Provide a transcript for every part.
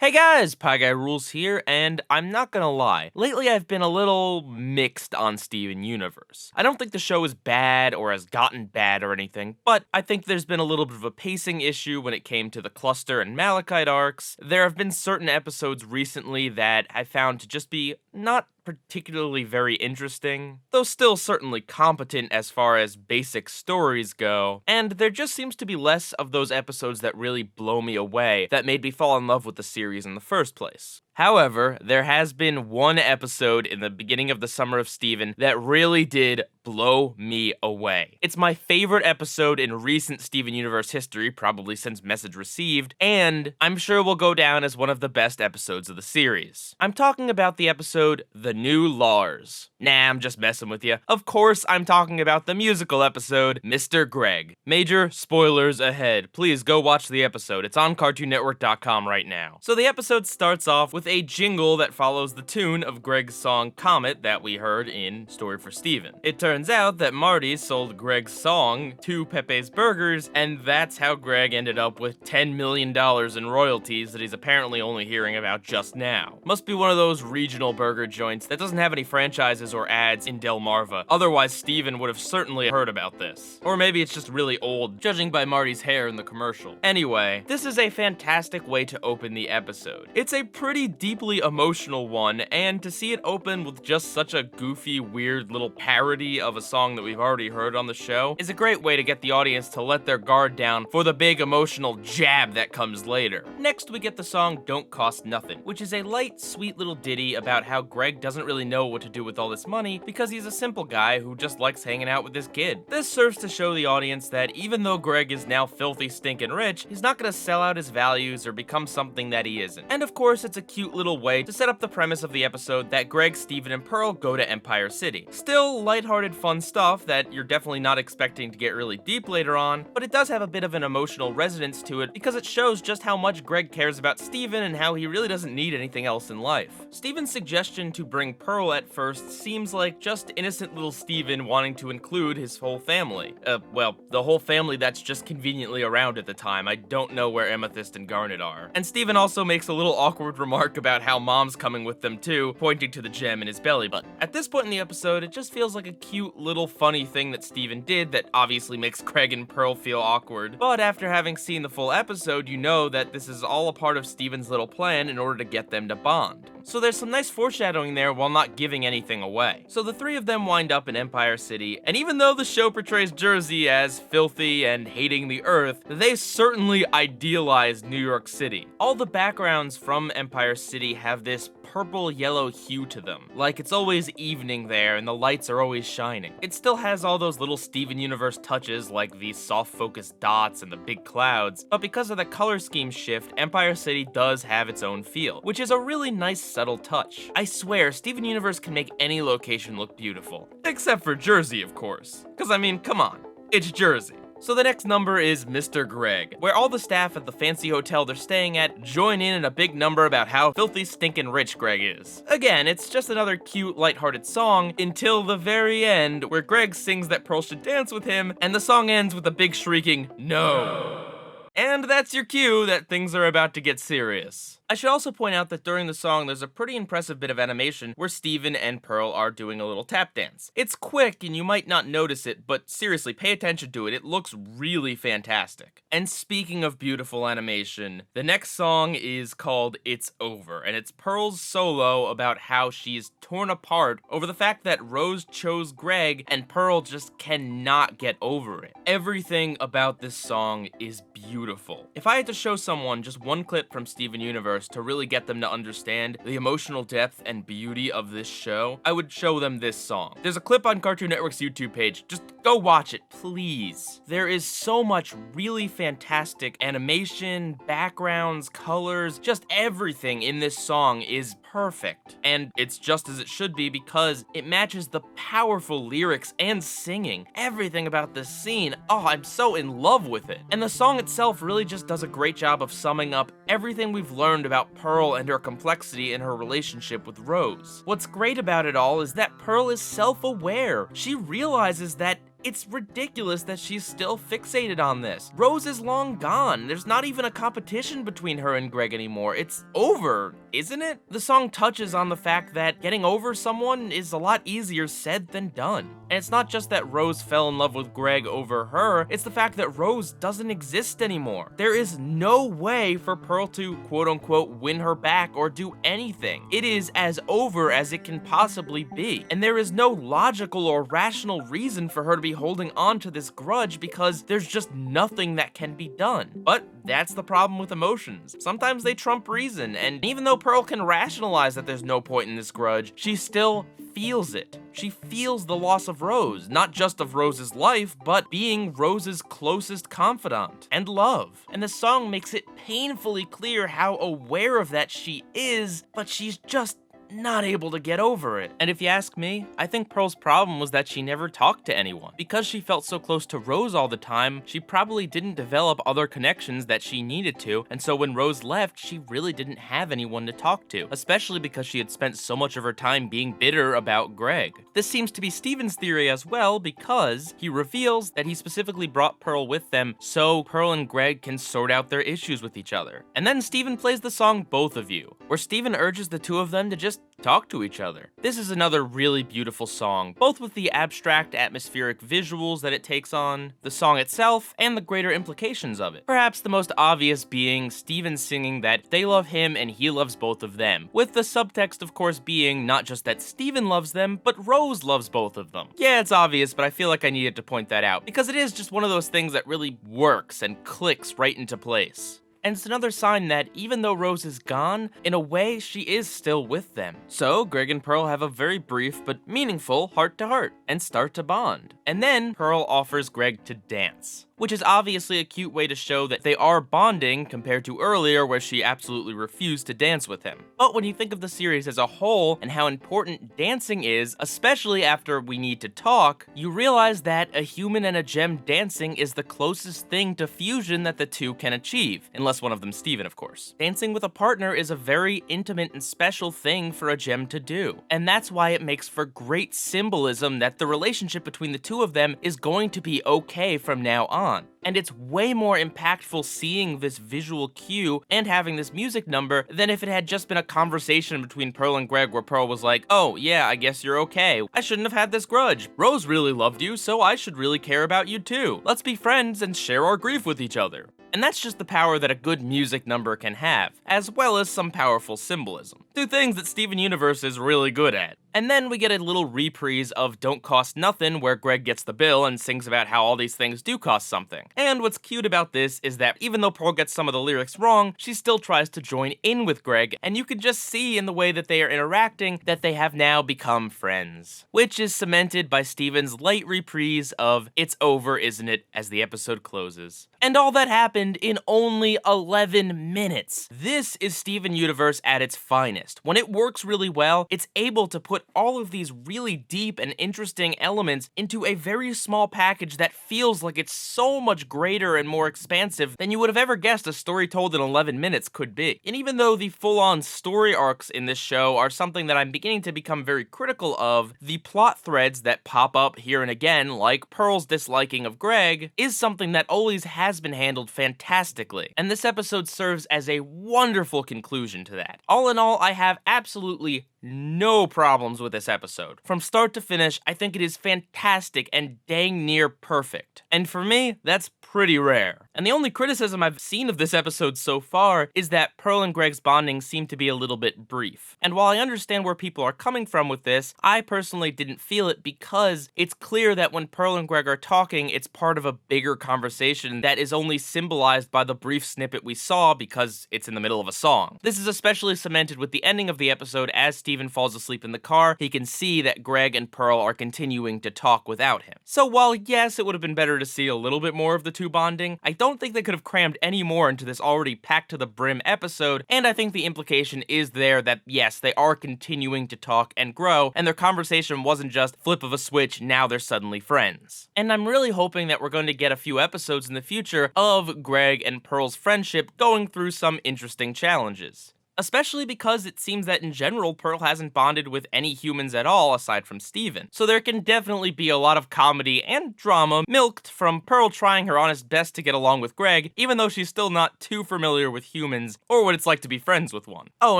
Hey guys, PIEGUYRULZ here, and I'm not gonna lie, lately I've been a little mixed on Steven Universe. I don't think the show is bad or has gotten bad or anything, but I think there's been a little bit of a pacing issue when it came to the Cluster and Malachite arcs. There have been certain episodes recently that I found to just be not particularly very interesting, though still certainly competent as far as basic stories go, and there just seems to be less of those episodes that really blow me away that made me fall in love with the series in the first place. However, there has been one episode in the beginning of the Summer of Steven that really did blow me away. It's my favorite episode in recent Steven Universe history, probably since Message Received, and I'm sure will go down as one of the best episodes of the series. I'm talking about the episode The New Lars. Nah, I'm just messing with you. Of course, I'm talking about the musical episode, Mr. Greg. Major spoilers ahead. Please go watch the episode. It's on CartoonNetwork.com right now. So the episode starts off with a jingle that follows the tune of Greg's song Comet that we heard in Story for Steven. It turns out that Marty sold Greg's song to Pepe's Burgers, and that's how Greg ended up with $10 million in royalties that he's apparently only hearing about just now. Must be one of those regional burger joints that doesn't have any franchises or ads in Delmarva, otherwise Steven would have certainly heard about this. Or maybe it's just really old, judging by Marty's hair in the commercial. Anyway, this is a fantastic way to open the episode. It's a pretty deeply emotional one, and to see it open with just such a goofy, weird little parody of a song that we've already heard on the show is a great way to get the audience to let their guard down for the big emotional jab that comes later. Next, we get the song Don't Cost Nothing, which is a light, sweet little ditty about how Greg doesn't really know what to do with all this money because he's a simple guy who just likes hanging out with this kid. This serves to show the audience that even though Greg is now filthy, stinking rich, he's not gonna sell out his values or become something that he isn't. And of course, it's a cute little way to set up the premise of the episode that Greg, Steven, and Pearl go to Empire City. Still lighthearted fun stuff that you're definitely not expecting to get really deep later on, but it does have a bit of an emotional resonance to it because it shows just how much Greg cares about Steven and how he really doesn't need anything else in life. Steven's suggestion to bring Pearl at first seems like just innocent little Steven wanting to include his whole family. Well, the whole family that's just conveniently around at the time. I don't know where Amethyst and Garnet are. And Steven also makes a little awkward remark about how Mom's coming with them too, pointing to the gem in his belly button. At this point in the episode, it just feels like a cute little funny thing that Steven did that obviously makes Greg and Pearl feel awkward. But after having seen the full episode, you know that this is all a part of Steven's little plan in order to get them to bond. So there's some nice foreshadowing there while not giving anything away. So the three of them wind up in Empire City, and even though the show portrays Jersey as filthy and hating the earth, they certainly idealize New York City. All the backgrounds from Empire City have this purple-yellow hue to them, like it's always evening there and the lights are always shining. It still has all those little Steven Universe touches like the soft-focused dots and the big clouds, but because of the color scheme shift, Empire City does have its own feel, which is a really nice subtle touch. I swear, Steven Universe can make any location look beautiful. Except for Jersey, of course. Cause I mean, come on, it's Jersey. So the next number is Mr. Greg, where all the staff at the fancy hotel they're staying at join in a big number about how filthy stinking rich Greg is. Again, it's just another cute, lighthearted song until the very end, where Greg sings that Pearl should dance with him, and the song ends with a big shrieking, "No." And that's your cue that things are about to get serious. I should also point out that during the song, there's a pretty impressive bit of animation where Steven and Pearl are doing a little tap dance. It's quick and you might not notice it, but seriously, pay attention to it. It looks really fantastic. And speaking of beautiful animation, the next song is called It's Over, and it's Pearl's solo about how she's torn apart over the fact that Rose chose Greg and Pearl just cannot get over it. Everything about this song is beautiful. If I had to show someone just one clip from Steven Universe to really get them to understand the emotional depth and beauty of this show, I would show them this song. There's a clip on Cartoon Network's YouTube page. Just go watch it, please. There is so much really fantastic animation, backgrounds, colors, just everything in this song is perfect. And it's just as it should be because it matches the powerful lyrics and singing. Everything about this scene, oh, I'm so in love with it. And the song itself really just does a great job of summing up everything we've learned about Pearl and her complexity in her relationship with Rose. What's great about it all is that Pearl is self-aware. She realizes that It's ridiculous that she's still fixated on this. Rose is long gone. There's not even a competition between her and Greg anymore. It's over, isn't it? The song touches on the fact that getting over someone is a lot easier said than done. And it's not just that Rose fell in love with Greg over her, it's the fact that Rose doesn't exist anymore. There is no way for Pearl to quote-unquote win her back or do anything. It is as over as it can possibly be. And there is no logical or rational reason for her to be holding on to this grudge because there's just nothing that can be done. But that's the problem with emotions. Sometimes they trump reason, and even though Pearl can rationalize that there's no point in this grudge, she still feels it. She feels the loss of Rose, not just of Rose's life, but being Rose's closest confidant and love. And the song makes it painfully clear how aware of that she is, but she's just not able to get over it. And if you ask me, I think Pearl's problem was that she never talked to anyone. Because she felt so close to Rose all the time, she probably didn't develop other connections that she needed to, and so when Rose left, she really didn't have anyone to talk to, especially because she had spent so much of her time being bitter about Greg. This seems to be Steven's theory as well, because he reveals that he specifically brought Pearl with them so Pearl and Greg can sort out their issues with each other. And then Steven plays the song Both of You, where Steven urges the two of them to just talk to each other. This is another really beautiful song, both with the abstract atmospheric visuals that it takes on, the song itself, and the greater implications of it. Perhaps the most obvious being Steven singing that they love him and he loves both of them, with the subtext of course being not just that Steven loves them, but Rose loves both of them. Yeah, it's obvious, but I feel like I needed to point that out, because it is just one of those things that really works and clicks right into place. And it's another sign that even though Rose is gone, in a way, she is still with them. So Greg and Pearl have a very brief but meaningful heart-to-heart and start to bond. And then Pearl offers Greg to dance, which is obviously a cute way to show that they are bonding compared to earlier where she absolutely refused to dance with him. But when you think of the series as a whole and how important dancing is, especially after We Need to Talk, you realize that a human and a gem dancing is the closest thing to fusion that the two can achieve, unless one of them's Steven, of course. Dancing with a partner is a very intimate and special thing for a gem to do, and that's why it makes for great symbolism that the relationship between the two of them is going to be okay from now on. And it's way more impactful seeing this visual cue and having this music number than if it had just been a conversation between Pearl and Greg where Pearl was like, oh yeah, I guess you're okay. I shouldn't have had this grudge. Rose really loved you, so I should really care about you too. Let's be friends and share our grief with each other. And that's just the power that a good music number can have, as well as some powerful symbolism. Two things that Steven Universe is really good at. And then we get a little reprise of Don't Cost Nothin', where Greg gets the bill and sings about how all these things do cost something. And what's cute about this is that even though Pearl gets some of the lyrics wrong, she still tries to join in with Greg, and you can just see in the way that they are interacting that they have now become friends. Which is cemented by Steven's light reprise of It's Over, Isn't It, as the episode closes. And all that happened in only 11 minutes. This is Steven Universe at its finest. When it works really well, it's able to put all of these really deep and interesting elements into a very small package that feels like it's so much greater and more expansive than you would have ever guessed a story told in 11 minutes could be. And even though the full-on story arcs in this show are something that I'm beginning to become very critical of, the plot threads that pop up here and again, like Pearl's disliking of Greg, is something that always has been handled fantastically. And this episode serves as a wonderful conclusion to that. All in all, I have absolutely no problems with this episode. From start to finish, I think it is fantastic and dang near perfect. And for me, that's pretty rare. And the only criticism I've seen of this episode so far is that Pearl and Greg's bonding seem to be a little bit brief. And while I understand where people are coming from with this, I personally didn't feel it because it's clear that when Pearl and Greg are talking, it's part of a bigger conversation that is only symbolized by the brief snippet we saw because it's in the middle of a song. This is especially cemented with the ending of the episode. As Steven falls asleep in the car, he can see that Greg and Pearl are continuing to talk without him. So while yes, it would have been better to see a little bit more of the two bonding, I don't think they could have crammed any more into this already packed to the brim episode, and I think the implication is there that yes, they are continuing to talk and grow, and their conversation wasn't just flip of a switch, now they're suddenly friends. And I'm really hoping that we're going to get a few episodes in the future of Greg and Pearl's friendship going through some interesting challenges. especially because it seems that in general Pearl hasn't bonded with any humans at all aside from Steven. So there can definitely be a lot of comedy and drama milked from Pearl trying her honest best to get along with Greg, even though she's still not too familiar with humans or what it's like to be friends with one. Oh,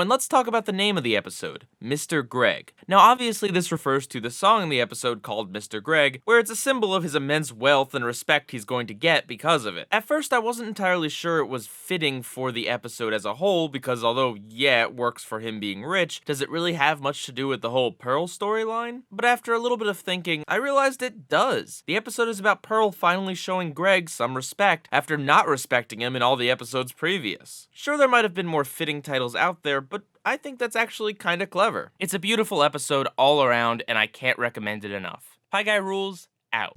and let's talk about the name of the episode, Mr. Greg. Now obviously this refers to the song in the episode called Mr. Greg, where it's a symbol of his immense wealth and respect he's going to get because of it. At first I wasn't entirely sure it was fitting for the episode as a whole, because although yeah, it works for him being rich, does it really have much to do with the whole Pearl storyline? But after a little bit of thinking, I realized it does. The episode is about Pearl finally showing Greg some respect after not respecting him in all the episodes previous. Sure, there might have been more fitting titles out there, but I think that's actually kinda clever. It's a beautiful episode all around, and I can't recommend it enough. PIEGUYRULZ, out.